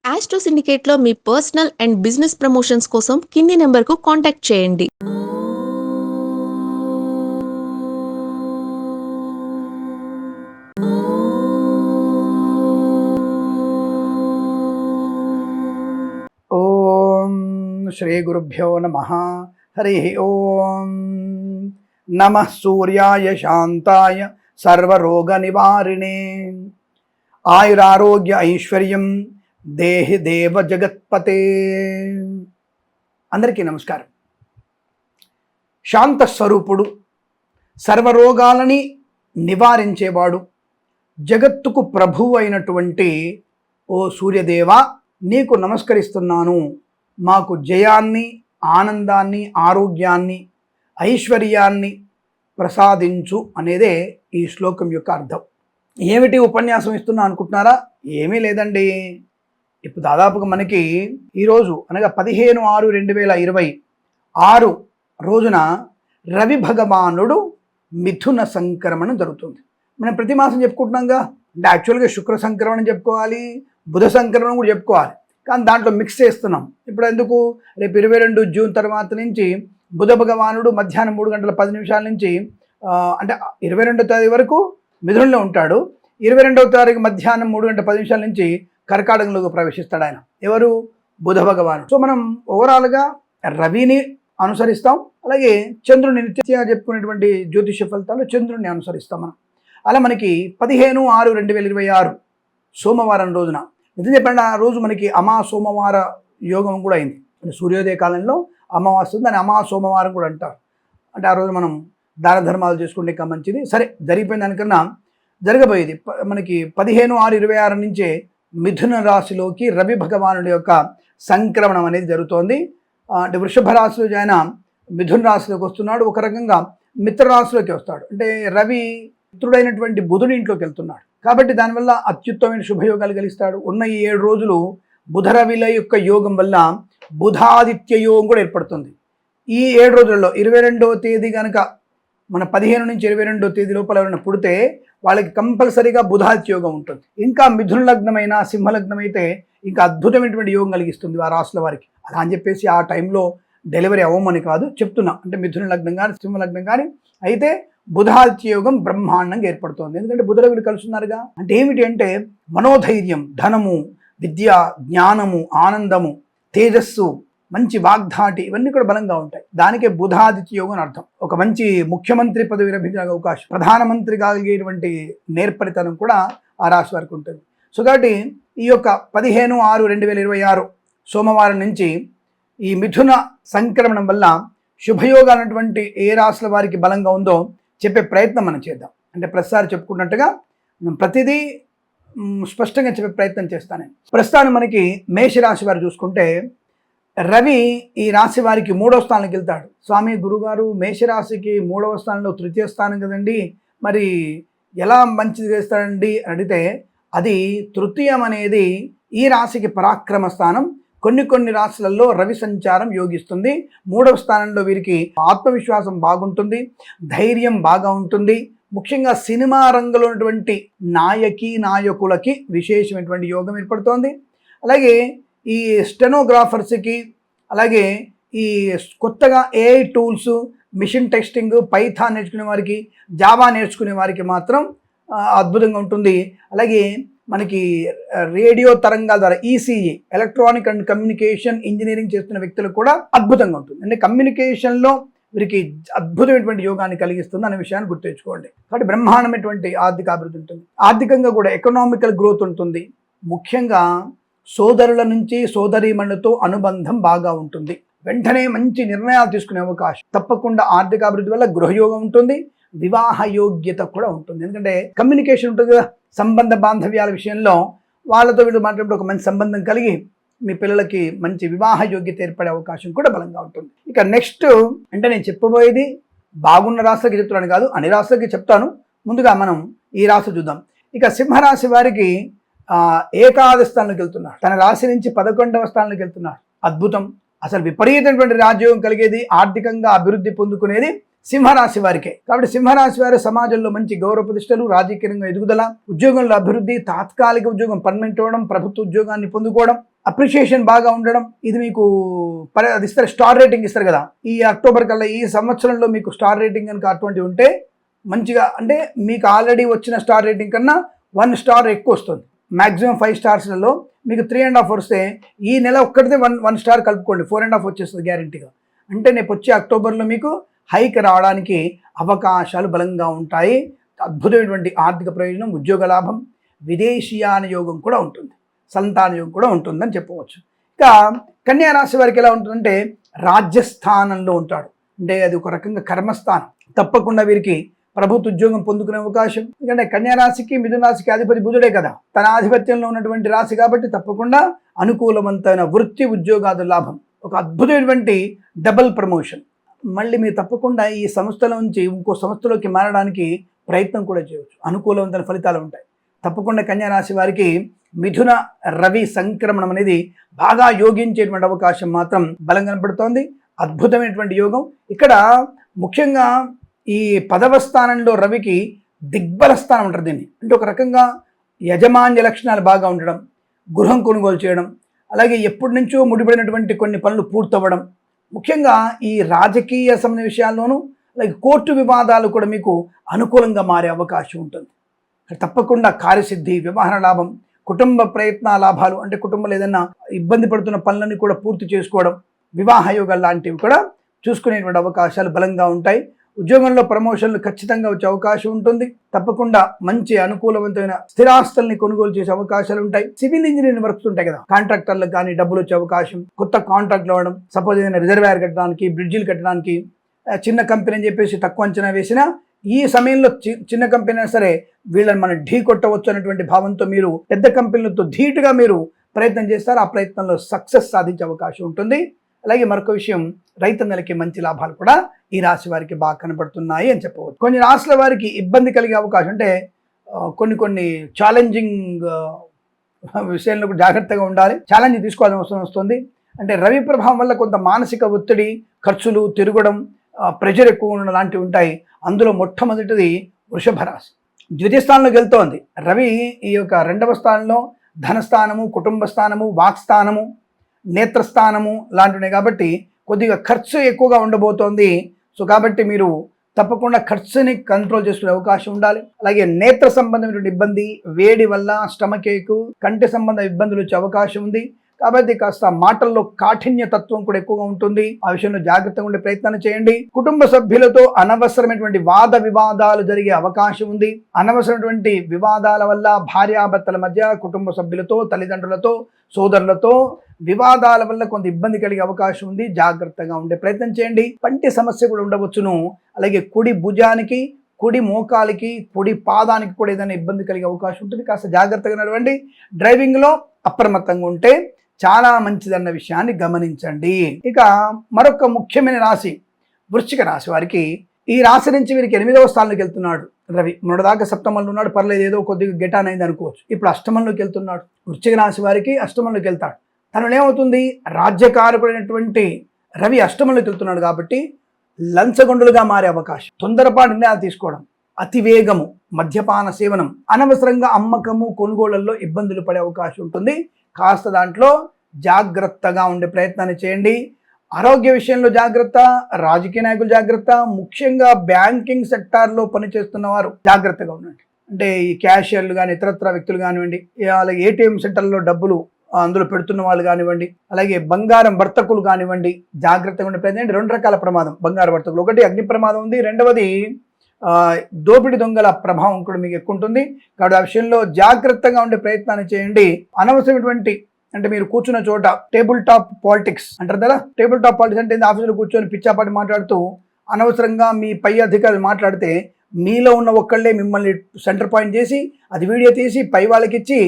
Astro సిండికేట్లో మీ personal and business promotions కోసం కింది నెంబర్కు కాంటాక్ట్ చేయండి. ఓం శ్రీ గురుభ్యో నమః. హరి ఓం. నమః సూర్యాయ శాంతాయ సర్వరోగ నివారిణే ఆయురారోగ్య ఐశ్వర్యం దేహి దేవ జగత్పతే. అందరికీ నమస్కారం. శాంత స్వరూపుడు, సర్వరోగాలని నివారించేవాడు, జగత్తుకు ప్రభువు అయినటువంటి ఓ సూర్యదేవ, నీకు నమస్కరిస్తున్నాను. మాకు జయాన్ని, ఆనందాన్ని, ఆరోగ్యాన్ని, ఐశ్వర్యాన్ని ప్రసాదించు అనేదే ఈ శ్లోకం యొక్క అర్థం. ఏమిటి ఉపన్యాసం ఇస్తున్నా అనుకుంటున్నారా? ఏమీ లేదండి. ఇప్పుడు దాదాపుగా మనకి ఈరోజు అనగా 15/6/2026 రోజున రవి భగవానుడు మిథున సంక్రమణం జరుగుతుంది. మనం ప్రతి మాసం చెప్పుకుంటున్నాంగా. అంటే యాక్చువల్గా శుక్ర సంక్రమణం చెప్పుకోవాలి, బుధ సంక్రమణం కూడా చెప్పుకోవాలి, కానీ దాంట్లో మిక్స్ చేస్తున్నాం. ఇప్పుడు ఎందుకు? రేపు 22 జూన్ తర్వాత నుంచి బుధ భగవానుడు మధ్యాహ్నం 3:10 నుంచి అంటే 22వ తారీఖు వరకు మిథునంలో ఉంటాడు. 22వ తారీఖు మధ్యాహ్నం 3:10 నుంచి కర్కాటకంలోకి ప్రవేశిస్తాడు ఆయన. ఎవరు? బుధ భగవానుడు. సో మనం ఓవరాల్గా రవిని అనుసరిస్తాం, అలాగే చంద్రుని నిత్యంగా చెప్పుకునేటువంటి జ్యోతిష ఫలితాలు చంద్రుడిని అనుసరిస్తాం మనం. అలా మనకి 15/6/2026 సోమవారం రోజున నిజం చెప్పండి, ఆ రోజు మనకి అమా సోమవార యోగం కూడా అయింది. అంటే సూర్యోదయ కాలంలో అమావాస్య ఉంది, దాన్ని అమా సోమవారం కూడా అంటారు. అంటే ఆ రోజు మనం దాన ధర్మాలు చేసుకుంటే ఇంకా మంచిది. సరే, జరిగిపోయిన దానికన్నా జరగబోయేది మనకి 15/6/26 నుంచే మిథున రాశిలోకి రవి భగవానుడి యొక్క సంక్రమణం అనేది జరుగుతోంది. అంటే వృషభ రాశిలో ఆయన మిథున రాశిలోకి వస్తున్నాడు. ఒక రకంగా మిత్ర రాశిలోకి వస్తాడు. అంటే రవి మిత్రుడైనటువంటి బుధుడి ఇంట్లోకి వెళ్తున్నాడు కాబట్టి దానివల్ల అత్యుత్తమైన శుభయోగాలు కలిగిస్తాడు. ఉన్న ఈ 7 రోజులు బుధ రవిల యొక్క యోగం వల్ల బుధాదిత్య యోగం కూడా ఏర్పడుతుంది. ఈ 7 రోజుల్లో 22వ తేదీ కనుక మన 15 నుంచి 22వ తేదీ లోపల ఎవరైనా పుడితే వాళ్ళకి కంపల్సరీగా బుధాదిత్య యోగం ఉంటుంది. ఇంకా మిథున లగ్నమైన సింహలగ్నం అయితే ఇంకా అద్భుతమైనటువంటి యోగం కలిగిస్తుంది ఆ రాశుల వారికి. అలా అని చెప్పేసి ఆ టైంలో డెలివరీ అవ్వమని కాదు చెప్తున్నా. అంటే మిథున లగ్నం కానీ సింహలగ్నం కానీ అయితే బుధాదిత్య యోగం బ్రహ్మాండంగా ఏర్పడుతోంది. ఎందుకంటే బుధ రవిలు కలుస్తున్నారుగా. అంటే ఏమిటి అంటే మనోధైర్యం, ధనము, విద్య, జ్ఞానము, ఆనందము, తేజస్సు, మంచి వాగ్ధాటి ఇవన్నీ కూడా బలంగా ఉంటాయి. దానికే బుధాదిత్య యోగం అని అర్థం. ఒక మంచి ముఖ్యమంత్రి పదవి లభించే అవకాశం, ప్రధానమంత్రి కాగలిగేటువంటి నేర్పరితనం కూడా ఆ రాశి వారికి ఉంటుంది. సో కాబట్టి ఈ యొక్క 15/6/2026 సోమవారం నుంచి ఈ మిథున సంక్రమణం వల్ల శుభయోగాలు అన్నటువంటి ఏ రాశుల వారికి బలంగా ఉందో చెప్పే ప్రయత్నం మనం చేద్దాం. అంటే ప్రతిసారి చెప్పుకున్నట్టుగా ప్రతిదీ స్పష్టంగా చెప్పే ప్రయత్నం చేస్తాను. ప్రస్తుతానికి మనకి మేషరాశి వారు చూసుకుంటే రవి ఈ రాశి వారికి 3వ స్థానానికి వెళ్తాడు. స్వామి గురుగారు, మేషరాశికి 3వ స్థానంలో తృతీయ స్థానం కదండి, మరి ఎలా మంచిది చేస్తాడండి అని అడిగితే, అది తృతీయం అనేది ఈ రాశికి పరాక్రమ స్థానం. కొన్ని రాశులలో రవి సంచారం యోగిస్తుంది. 3వ స్థానంలో వీరికి ఆత్మవిశ్వాసం బాగుంటుంది, ధైర్యం బాగా ఉంటుంది. ముఖ్యంగా సినిమా రంగంలో ఉన్నటువంటి నాయకులకి విశేషమైనటువంటి యోగం ఏర్పడుతోంది. అలాగే ఈ స్టెనోగ్రాఫర్స్కి, అలాగే ఈ కొత్తగా AI tools, machine testing, Python నేర్చుకునే వారికి, జావా నేర్చుకునే వారికి మాత్రం అద్భుతంగా ఉంటుంది. అలాగే మనకి రేడియో తరంగాల ద్వారా ECE, electronic and communication engineering చేస్తున్న వ్యక్తులకు కూడా అద్భుతంగా ఉంటుంది. అంటే కమ్యూనికేషన్లో వీరికి అద్భుతమైనటువంటి యోగాన్ని కలిగిస్తుంది అనే విషయాన్ని గుర్తుంచుకోండి. కాబట్టి బ్రహ్మాండమైనటువంటి ఆర్థిక అభివృద్ధి ఉంటుంది. ఆర్థికంగా కూడా ఎకనామికల్ గ్రోత్ ఉంటుంది. ముఖ్యంగా సోదరుల నుంచి సోదరీమణులతో అనుబంధం బాగా ఉంటుంది. వెంటనే మంచి నిర్ణయాలు తీసుకునే అవకాశం, తప్పకుండా ఆర్థిక అభివృద్ధి వల్ల గృహయోగం ఉంటుంది, వివాహ యోగ్యత కూడా ఉంటుంది. ఎందుకంటే కమ్యూనికేషన్ ఉంటుంది కదా, సంబంధ బాంధవ్యాల విషయంలో వాళ్ళతో వీళ్ళు మాట్లాడినప్పుడు ఒక మంచి సంబంధం కలిగి మీ పిల్లలకి మంచి వివాహ యోగ్యత ఏర్పడే అవకాశం కూడా బలంగా ఉంటుంది. ఇక నెక్స్ట్ అంటే నేను చెప్పబోయేది బాగున్న రాశులకి చెప్తున్నాను కాదు, అన్ని రాశులకి చెప్తాను. ముందుగా మనం ఈ రాశి చూద్దాం. ఇక సింహరాశి వారికి ఏకాదశ స్థానంలోకి వెళ్తున్నాడు. తన రాశి నుంచి 11వ స్థానంలోకి వెళ్తున్నాడు. అద్భుతం. అసలు విపరీతమైనటువంటి రాజ్యోగం కలిగేది, ఆర్థికంగా అభివృద్ధి పొందుకునేది సింహరాశి వారికే. కాబట్టి సింహరాశి వారు సమాజంలో మంచి గౌరవ ప్రతిష్టలు, రాజకీయంగా ఎదుగుదల, ఉద్యోగంలో అభివృద్ధి, తాత్కాలిక ఉద్యోగం పర్మనెంట్ అవ్వడం, ప్రభుత్వ ఉద్యోగాన్ని పొందుకోవడం, అప్రిషియేషన్ బాగా ఉండడం, ఇది మీకు అది ఇస్తారు, స్టార్ రేటింగ్ ఇస్తారు కదా, ఈ అక్టోబర్ కల్లా ఈ సంవత్సరంలో మీకు స్టార్ రేటింగ్ కనుక అటువంటివి ఉంటే మంచిగా, అంటే మీకు ఆల్రెడీ వచ్చిన స్టార్ రేటింగ్ కన్నా 1 స్టార్ ఎక్కువ వస్తుంది. మ్యాక్సిమం 5 స్టార్స్లలో మీకు 3.5 వస్తే ఈ నెల ఒక్కటిదే 1 స్టార్ కలుపుకోండి, 4.5 వచ్చేస్తుంది గ్యారంటీగా. అంటే రేపు వచ్చే అక్టోబర్లో మీకు హైక్ రావడానికి అవకాశాలు బలంగా ఉంటాయి. అద్భుతమైనటువంటి ఆర్థిక ప్రయోజనం, ఉద్యోగ లాభం, విదేశీయాన యోగం కూడా ఉంటుంది, సంతాన యోగం కూడా ఉంటుందని చెప్పవచ్చు. ఇక కన్యా రాశి వారికి ఎలా ఉంటుందంటే రాజ్యస్థానంలో ఉంటాడు, అంటే అది ఒక రకంగా కర్మస్థానం. తప్పకుండా వీరికి ప్రభుత్వ ఉద్యోగం పొందుకునే అవకాశం, ఎందుకంటే కన్యా రాశికి మిథున రాశికి అధిపతి బుధుడే కదా, తన ఆధిపత్యంలో ఉన్నటువంటి రాశి కాబట్టి తప్పకుండా అనుకూలవంతమైన వృత్తి ఉద్యోగాదు లాభం, ఒక అద్భుతమైనటువంటి డబుల్ ప్రమోషన్. మళ్ళీ మీరు తప్పకుండా ఈ సంస్థల నుంచి ఇంకో సంస్థలోకి మారడానికి ప్రయత్నం కూడా చేయవచ్చు, అనుకూలవంతమైన ఫలితాలు ఉంటాయి. తప్పకుండా కన్యా రాశి వారికి మిథున రవి సంక్రమణం అనేది బాగా యోగించేటువంటి అవకాశం మాత్రం బలంగా కనపడుతోంది. అద్భుతమైనటువంటి యోగం. ఇక్కడ ముఖ్యంగా ఈ 10వ స్థానంలో రవికి దిగ్బల స్థానం ఉంటుంది. దీన్ని అంటే ఒక రకంగా యజమాన్య లక్షణాలు బాగా ఉండడం, గృహం కొనుగోలు చేయడం, అలాగే ఎప్పటి నుంచో ముడిపడినటువంటి కొన్ని పనులు పూర్తవ్వడం, ముఖ్యంగా ఈ రాజకీయ సంబంధ విషయాల్లోనూ అలాగే కోర్టు వివాదాలు కూడా మీకు అనుకూలంగా మారే అవకాశం ఉంటుంది. తప్పకుండా కార్యసిద్ధి, వ్యవహార లాభం, కుటుంబ ప్రయత్న లాభాలు, అంటే కుటుంబంలో ఏదైనా ఇబ్బంది పడుతున్న పనులన్నీ కూడా పూర్తి చేసుకోవడం, వివాహ యోగాలు లాంటివి కూడా చూసుకునేటువంటి అవకాశాలు బలంగా ఉంటాయి. ఉద్యోగంలో ప్రమోషన్లు ఖచ్చితంగా వచ్చే అవకాశం ఉంటుంది. తప్పకుండా మంచి అనుకూలవంతమైన స్థిరాస్తుల్ని కొనుగోలు చేసే అవకాశాలు ఉంటాయి. సివిల్ ఇంజనీరింగ్ వర్క్స్ ఉంటాయి కదా, కాంట్రాక్టర్లకు కానీ డబ్బులు వచ్చే అవకాశం, కొత్త కాంట్రాక్ట్లు అవ్వడం, సపోజ్ ఏదైనా రిజర్వాయర్ కట్టడానికి, బ్రిడ్జిలు కట్టడానికి, చిన్న కంపెనీ అని చెప్పేసి తక్కువ అంచనా వేసినా ఈ సమయంలో చిన్న కంపెనీ అయినా సరే వీళ్ళని మనం ఢీ కొట్టవచ్చు అనేటువంటి భావంతో మీరు పెద్ద కంపెనీలతో ధీటుగా మీరు ప్రయత్నం చేస్తారు. ఆ ప్రయత్నంలో సక్సెస్ సాధించే అవకాశం ఉంటుంది. అలాగే మరొక విషయం, రైతన్నలకి మంచి లాభాలు కూడా ఈ రాశి వారికి బాగా కనబడుతున్నాయి అని చెప్పవచ్చు. కొన్ని రాశుల వారికి ఇబ్బంది కలిగే అవకాశం, అంటే కొన్ని ఛాలెంజింగ్ విషయంలో కూడా జాగ్రత్తగా ఉండాలి, ఛాలెంజ్ తీసుకోవాల్సిన అవసరం వస్తుంది. అంటే రవి ప్రభావం వల్ల కొంత మానసిక ఒత్తిడి, ఖర్చులు, తిరగడం, ప్రెషర్ ఎక్కువ ఉండడం లాంటివి ఉంటాయి. అందులో మొట్టమొదటిది వృషభ రాశి. ద్వితీయ స్థానంలోకి వెళ్తోంది రవి. ఈ యొక్క 2వ స్థానంలో ధనస్థానము, కుటుంబ స్థానము, వాక్స్థానము, నేత్రస్థానము లాంటివి కాబట్టి కొద్దిగా ఖర్చు ఎక్కువగా ఉండబోతోంది. సో కాబట్టి మీరు తప్పకుండా ఖర్చుని కంట్రోల్ చేసుకునే అవకాశం ఉండాలి. అలాగే నేత్ర సంబంధమైనటువంటి ఇబ్బంది, వేడి వల్ల స్టమక్ ఏకు, కంటి సంబంధ ఇబ్బందులు వచ్చే అవకాశం ఉంది. కాబట్టి కాస్త మాటల్లో కాఠిన్య తత్వం కూడా ఎక్కువగా ఉంటుంది. ఆ విషయంలో జాగ్రత్తగా ఉండే ప్రయత్నం చేయండి. కుటుంబ సభ్యులతో అనవసరమైనటువంటి వాద వివాదాలు జరిగే అవకాశం ఉంది. అనవసరమైనటువంటి వివాదాల వల్ల భార్యాభర్తల మధ్య, కుటుంబ సభ్యులతో, తల్లిదండ్రులతో, సోదరులతో వివాదాల వల్ల కొంత ఇబ్బంది కలిగే అవకాశం ఉంది. జాగ్రత్తగా ఉండే ప్రయత్నం చేయండి. పంటి సమస్య కూడా ఉండవచ్చును. అలాగే కుడి భుజానికి, కుడి మోకాలికి, కుడి పాదానికి కూడా ఏదైనా ఇబ్బంది కలిగే అవకాశం ఉంటుంది. కాస్త జాగ్రత్తగా నడవండి. డ్రైవింగ్లో అప్రమత్తంగా ఉంటే చాలా మంచిదన్న విషయాన్ని గమనించండి. ఇక మరొక ముఖ్యమైన రాశి వృశ్చిక రాశి వారికి. ఈ రాశి నుంచి వీరికి 8వ స్థానంలోకి వెళ్తున్నాడు రవి. మొన్నదాకా సప్తమంలో ఉన్నాడు, పర్లేదు, ఏదో కొద్దిగా గెటాన్ అయింది అనుకోవచ్చు. ఇప్పుడు అష్టమంలోకి వెళ్తున్నాడు. వృశ్చిక రాశి వారికి అష్టమంలోకి వెళ్తాడు. తనలో ఏమవుతుంది, రాజ్యకారకుడైనటువంటి రవి అష్టమంలోకి వెళ్తున్నాడు కాబట్టి లంచగొండులుగా మారే అవకాశం, తొందరపాటు నిర్ణయాలు తీసుకోవడం, అతివేగము, మద్యపాన సేవనం, అనవసరంగా అమ్మకము, కొనుగోళ్లలో ఇబ్బందులు పడే అవకాశం ఉంటుంది. కాస్త దాంట్లో జాగ్రత్తగా ఉండే ప్రయత్నాన్ని చేయండి. ఆరోగ్య విషయంలో జాగ్రత్త, రాజకీయ నాయకులు జాగ్రత్త, ముఖ్యంగా బ్యాంకింగ్ సెక్టార్లో పనిచేస్తున్న వారు జాగ్రత్తగా ఉండండి. అంటే ఈ క్యాషియర్లు కానీ, ఇతరత్ర వ్యక్తులు కానివ్వండి, అలాగే ఏటీఎం సెంటర్లో డబ్బులు అందులో పెడుతున్న వాళ్ళు కానివ్వండి, అలాగే బంగారం వర్తకులు కానివ్వండి, జాగ్రత్తగా ఉండే ప్రయత్నం. 2 రకాల ప్రమాదం బంగారు వర్తకులు. ఒకటి అగ్ని ప్రమాదం ఉంది, రెండవది దోపిడి దొంగల ప్రభావం కూడా మీకు ఎక్కువ ఉంటుంది. కాబట్టి ఆ విషయంలో జాగ్రత్తగా ఉండే ప్రయత్నాన్ని చేయండి. అనవసరమైనటువంటి, అంటే మీరు కూర్చున్న చోట టేబుల్ టాప్ పాలిటిక్స్ అంటారు కదా, టేబుల్ టాప్ పాలిటిక్స్ అంటే ఆఫీసులో కూర్చొని పిచ్చాపాటి మాట్లాడుతూ అనవసరంగా మీ పై అధికారులు మాట్లాడితే మీలో ఉన్న ఒక్కళ్ళే మిమ్మల్ని సెంటర్ పాయింట్ చేసి అది వీడియో తీసి పై వాళ్ళకి ఇచ్చి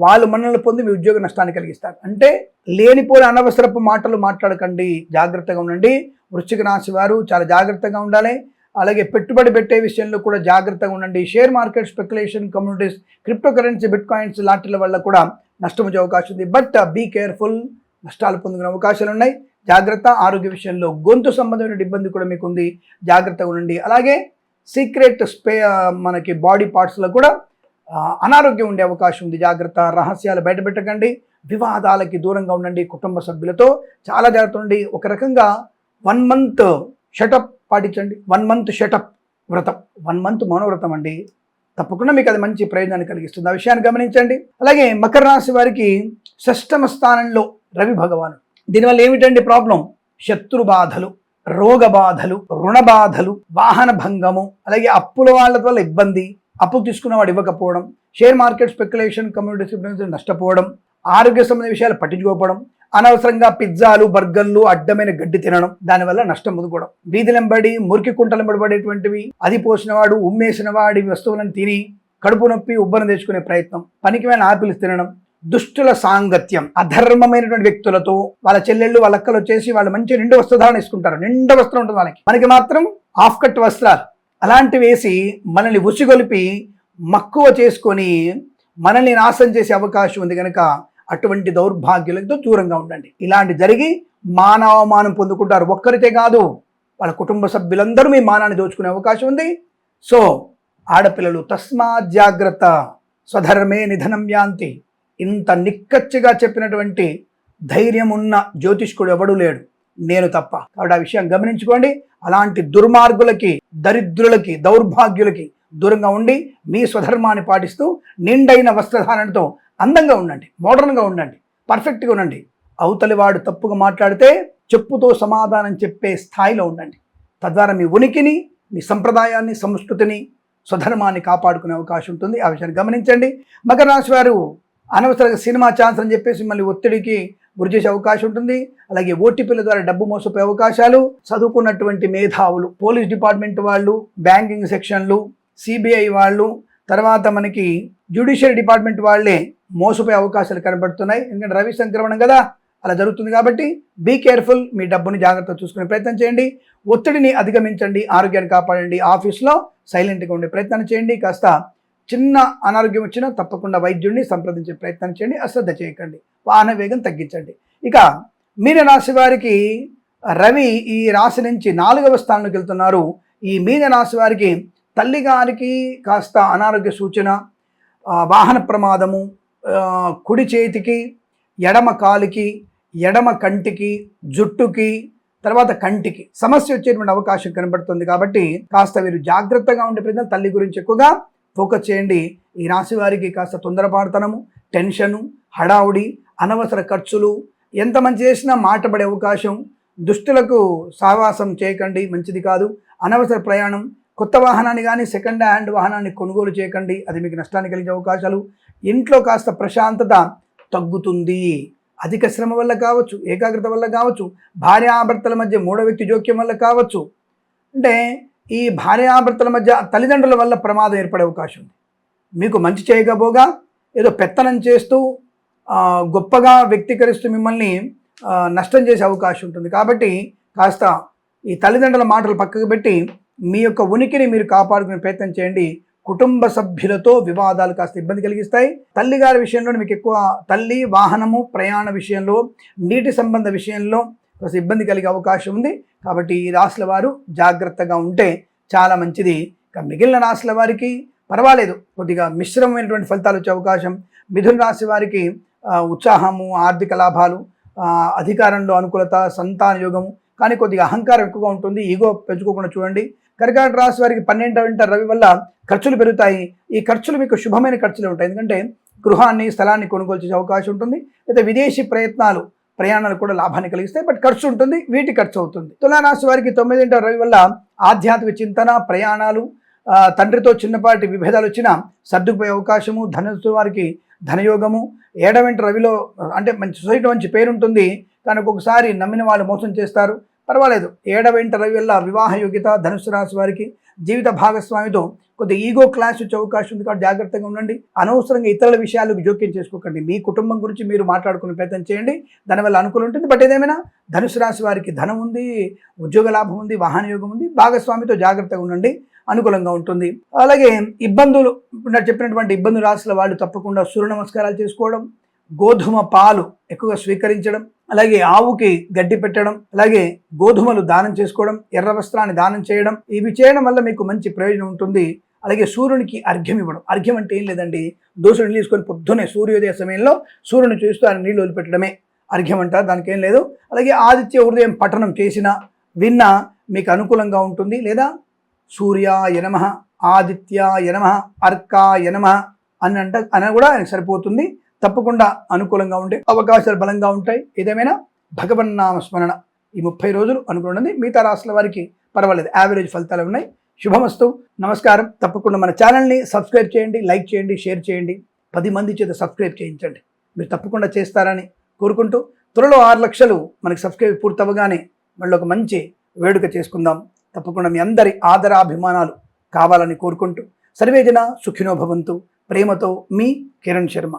వాళ్ళు మనల్ని పొంది మీ ఉద్యోగ నష్టాన్ని కలిగిస్తారు. అంటే లేనిపోని అనవసరపు మాటలు మాట్లాడకండి, జాగ్రత్తగా ఉండండి. వృశ్చిక రాశి వారు చాలా జాగ్రత్తగా ఉండాలి. అలాగే పెట్టుబడి పెట్టే విషయంలో కూడా జాగ్రత్తగా ఉండండి. Share market, speculation, communities, crypto currency, bit coins లాంటి వల్ల కూడా నష్టం వచ్చే అవకాశం ఉంది. బట్ బీ కేర్ఫుల్, నష్టాలు పొందుకునే అవకాశాలు ఉన్నాయి. జాగ్రత్త. ఆరోగ్య విషయంలో గొంతు సంబంధమైన ఇబ్బంది కూడా మీకు ఉంది, జాగ్రత్తగా ఉండండి. అలాగే సీక్రెట్ మనకి బాడీ పార్ట్స్లో కూడా అనారోగ్యం ఉండే అవకాశం ఉంది, జాగ్రత్త. రహస్యాలు బయటపెట్టకండి, వివాదాలకి దూరంగా ఉండండి, కుటుంబ సభ్యులతో చాలా జాగ్రత్త ఉండండి. ఒక రకంగా 1 month షటప్ పాటించండి. 1 month షటప్ వ్రతం, 1 month మౌనవ్రతం అండి. తప్పకుండా మీకు అది మంచి ప్రయోజనాన్ని కలిగిస్తుంది, ఆ విషయాన్ని గమనించండి. అలాగే మకర రాశి వారికి 6వ స్థానంలో రవి భగవానుడు. దీనివల్ల ఏమిటండి ప్రాబ్లం? శత్రు బాధలు, రోగ బాధలు, రుణ బాధలు, వాహన భంగము, అలాగే అప్పుల వాళ్ళ వల్ల ఇబ్బంది, అప్పు తీసుకున్నవాడు ఇవ్వకపోవడం, షేర్ మార్కెట్ స్పెక్యులేషన్, కమ్యూనిటీ నష్టపోవడం, ఆరోగ్య సంబంధ విషయాలు పట్టించుకోకపోవడం, అనవసరంగా పిజ్జాలు, బర్గర్లు, అడ్డమైన గడ్డి తినడం, దానివల్ల నష్టం పొందుకోవడం, వీధులెంబడి మురికి కుంటలెంబడి పడేటువంటివి, అది పోసినవాడు ఉమ్మేసిన వాడి వస్తువులను తిని కడుపు నొప్పి ఉబ్బరం తెచ్చుకునే ప్రయత్నం, పనికిమైన ఆపిల్స్ తినడం, దుష్టుల సాంగత్యం, అధర్మమైనటువంటి వ్యక్తులతో, వాళ్ళ చెల్లెళ్ళు వాళ్ళ అక్కలు వచ్చేసి వాళ్ళు మంచి నిండు వస్త్రధారణ వేసుకుంటారు, నిండు వస్త్రం ఉంటుంది వాళ్ళకి, మనకి మాత్రం హాఫ్ కట్ వస్త్రాలు అలాంటివి వేసి మనల్ని ఉసిగొలిపి మక్కువ చేసుకొని మనల్ని నాశనం చేసే అవకాశం ఉంది. కనుక అటువంటి దౌర్భాగ్యులతో దూరంగా ఉండండి. ఇలాంటి జరిగి మానవమానం పొందుకుంటారు. ఒక్కరితే కాదు, వాళ్ళ కుటుంబ సభ్యులందరూ మీ మానాన్ని దోచుకునే అవకాశం ఉంది. సో ఆడపిల్లలు తస్మాత్ జాగ్రత్త, స్వధర్మే నిధనం యాంతి. ఇంత నిక్కచ్చిగా చెప్పినటువంటి ధైర్యం ఉన్న జ్యోతిష్కుడు ఎవడూ లేడు, నేను తప్ప. కాబట్టి ఆ విషయం గమనించుకోండి. అలాంటి దుర్మార్గులకి, దరిద్రులకి, దౌర్భాగ్యులకి దూరంగా ఉండి మీ స్వధర్మాన్ని పాటిస్తూ నిండైన వస్త్రధారణతో అందంగా ఉండండి, మోడర్న్గా ఉండండి, పర్ఫెక్ట్గా ఉండండి. అవతలి వాడు తప్పుగా మాట్లాడితే చెప్పుతో సమాధానం చెప్పే స్థాయిలో ఉండండి. తద్వారా మీ ఉనికిని, మీ సంప్రదాయాన్ని, సంస్కృతిని, స్వధర్మాన్ని కాపాడుకునే అవకాశం ఉంటుంది. ఆ విషయాన్ని గమనించండి. మకర రాశి వారు అనవసరంగా సినిమా ఛాన్స్ అని చెప్పేసి మళ్ళీ ఒత్తిడికి గురి చేసే అవకాశం ఉంటుంది. అలాగే ఓటీపీల ద్వారా డబ్బు మోసపోయే అవకాశాలు, చదువుకున్నటువంటి మేధావులు, పోలీస్ డిపార్ట్మెంట్ వాళ్ళు, బ్యాంకింగ్ సెక్షన్లు, సిబిఐ వాళ్ళు, తర్వాత మనకి జ్యుడిషియరీ డిపార్ట్మెంట్ వాళ్ళే మోసపోయే అవకాశాలు కనబడుతున్నాయి. ఎందుకంటే రవి సంక్రమణం కదా, అలా జరుగుతుంది. కాబట్టి బీ కేర్ఫుల్, మీ డబ్బుని జాగ్రత్తగా చూసుకునే ప్రయత్నం చేయండి. ఒత్తిడిని అధిగమించండి, ఆరోగ్యాన్ని కాపాడండి. ఆఫీస్లో సైలెంట్గా ఉండే ప్రయత్నం చేయండి. కాస్త చిన్న అనారోగ్యం వచ్చినా తప్పకుండా వైద్యుడిని సంప్రదించే ప్రయత్నం చేయండి. అశ్రద్ధ చేయకండి, వాహన వేగం తగ్గించండి. ఇక మీన రాశి వారికి రవి ఈ రాశి నుంచి 4వ స్థానంలోకి వెళ్తున్నారు. ఈ మీన రాశి వారికి తల్లి గారికి కాస్త అనారోగ్య సూచన, వాహన ప్రమాదము, కుడి చేతికి, ఎడమ కాలుకి, ఎడమ కంటికి, జుట్టుకి, తర్వాత కంటికి సమస్య వచ్చేటువంటి అవకాశం కనబడుతుంది. కాబట్టి కాస్త వీరు జాగ్రత్తగా ఉండే ప్రయత్నం, తల్లి గురించి ఎక్కువగా ఫోకస్ చేయండి. ఈ రాశి వారికి కాస్త తొందరపాటుతనము, టెన్షను, హడావుడి, అనవసర ఖర్చులు, ఎంత మంచి చేసినా మాటపడే అవకాశం, దుష్టులకు సావాసం చేయకండి, మంచిది కాదు. అనవసర ప్రయాణం, కొత్త వాహనాన్ని కానీ సెకండ్ హ్యాండ్ వాహనాన్ని కొనుగోలు చేయకండి, అది మీకు నష్టాన్ని కలిగే అవకాశాలు. ఇంట్లో కాస్త ప్రశాంతత తగ్గుతుంది. అధిక శ్రమ వల్ల కావచ్చు, ఏకాగ్రత వల్ల కావచ్చు, భార్యాభర్తల మధ్య మూడో వ్యక్తి జోక్యం వల్ల కావచ్చు. అంటే ఈ భార్యాభర్తల మధ్య తల్లిదండ్రుల వల్ల ప్రమాదం ఏర్పడే అవకాశం ఉంది. మీకు మంచి చేయకపోగా ఏదో పెత్తనం చేస్తూ గొప్పగా వ్యక్తీకరిస్తూ మిమ్మల్ని నష్టం చేసే అవకాశం ఉంటుంది. కాబట్టి కాస్త ఈ తల్లిదండ్రుల మాటలు పక్కకు పెట్టి మీ యొక్క ఉనికిని మీరు కాపాడుకునే ప్రయత్నం చేయండి. కుటుంబ సభ్యులతో వివాదాలు కాస్త ఇబ్బంది కలిగిస్తాయి. తల్లిగారి విషయంలో మీకు ఎక్కువ తల్లి, వాహనము, ప్రయాణ విషయంలో, నీటి సంబంధ విషయంలో కాస్త ఇబ్బంది కలిగే అవకాశం ఉంది. కాబట్టి ఈ రాశుల వారు జాగ్రత్తగా ఉంటే చాలా మంచిది. ఇక మిగిలిన రాశుల వారికి పర్వాలేదు, కొద్దిగా మిశ్రమమైనటువంటి ఫలితాలు వచ్చే అవకాశం. మిథున రాశి వారికి ఉత్సాహము, ఆర్థిక లాభాలు, అధికారంలో అనుకూలత, సంతాన యోగము, కానీ కొద్దిగా అహంకారం ఎక్కువగా ఉంటుంది. ఈగో పెంచుకోకుండా చూడండి. కర్కాటక రాశి వారికి 12వ ఇంట రవి వల్ల ఖర్చులు పెరుగుతాయి. ఈ ఖర్చులు మీకు శుభమైన ఖర్చులు ఉంటాయి, ఎందుకంటే గృహాన్ని, స్థలాన్ని కొనుగోలు చేసే అవకాశం ఉంటుంది. లేదా విదేశీ ప్రయాణాలు కూడా లాభాన్ని కలిగిస్తాయి, బట్ ఖర్చు ఉంటుంది, వీటి ఖర్చు అవుతుంది. తులారాశి వారికి 9వ ఇంట రవి వల్ల ఆధ్యాత్మిక చింతన, ప్రయాణాలు, తండ్రితో చిన్నపాటి విభేదాలు వచ్చినా సర్దుకుపోయే అవకాశము. ధనుసు వారికి ధనయోగము. 7వ ఇంట రవిలో అంటే మంచి సొసైటీ మంచి పేరు ఉంటుంది, కానీ ఒక్కొక్కసారి నమ్మిన వాళ్ళు మోసం చేస్తారు. పర్వాలేదు, 7వ ఇంట రవి వల్ల వివాహ యోగ్యత. ధనుసు రాశి వారికి జీవిత భాగస్వామితో కొద్దిగా ఈగో క్లాష్ వచ్చే అవకాశం ఉంది, కాబట్టి జాగ్రత్తగా ఉండండి. అనవసరంగా ఇతరుల విషయాలకు జోక్యం చేసుకోకండి. మీ కుటుంబం గురించి మీరు మాట్లాడుకునే ప్రయత్నం చేయండి, దానివల్ల అనుకూలం ఉంటుంది. బట్ ఏదేమైనా ధనుసు రాశి వారికి ధనం ఉంది, ఉద్యోగ లాభం ఉంది, వాహన యోగం ఉంది. భాగస్వామితో జాగ్రత్తగా ఉండండి, అనుకూలంగా ఉంటుంది. అలాగే ఇబ్బందులు చెప్పినటువంటి ఇబ్బందులు రాశుల వాళ్ళు తప్పకుండా సూర్య నమస్కారాలు చేసుకోవడం, గోధుమ పాలు ఎక్కువగా స్వీకరించడం, అలాగే ఆవుకి గడ్డి పెట్టడం, అలాగే గోధుమలు దానం చేసుకోవడం, ఎర్ర వస్త్రాన్ని దానం చేయడం, ఇవి చేయడం వల్ల మీకు మంచి ప్రయోజనం ఉంటుంది. అలాగే సూర్యునికి అర్ఘ్యం ఇవ్వడం. అర్ఘ్యం అంటే ఏం లేదండి, దోసుడు నీళ్ళు తీసుకొని పొద్దున్నే సూర్యోదయ సమయంలో సూర్యుని చూస్తూ ఆయన నీళ్ళు వదిలిపెట్టడమే అర్ఘ్యం అంటారు, దానికి ఏం లేదు. అలాగే ఆదిత్య హృదయం పఠనం చేసినా విన్నా మీకు అనుకూలంగా ఉంటుంది. లేదా సూర్యాయ నమః, ఆదిత్యాయ నమః, అర్కాయ నమః అని కూడా ఆయనకు సరిపోతుంది. తప్పకుండా అనుకూలంగా ఉండే అవకాశాలు బలంగా ఉంటాయి. ఏదేమైనా భగవన్నామ స్మరణ ఈ 30 రోజులు అనుకూలంగా, మిగతా రాష్ట్రాల వారికి పర్వాలేదు, యావరేజ్ ఫలితాలు ఉన్నాయి. శుభమస్తు. నమస్కారం. తప్పకుండా మన ఛానల్ని సబ్స్క్రైబ్ చేయండి, లైక్ చేయండి, షేర్ చేయండి, 10 మంది చేత సబ్స్క్రైబ్ చేయించండి. మీరు తప్పకుండా చేస్తారని కోరుకుంటూ, త్వరలో 6 లక్షలు మనకి సబ్స్క్రైబ్ పూర్తవగానే మళ్ళీ ఒక మంచి వేడుక చేసుకుందాం. తప్పకుండా మీ అందరి ఆదరాభిమానాలు కావాలని కోరుకుంటూ, సర్వేజన సుఖినో భవంతు. ప్రేమతో మీ కిరణ్ శర్మ.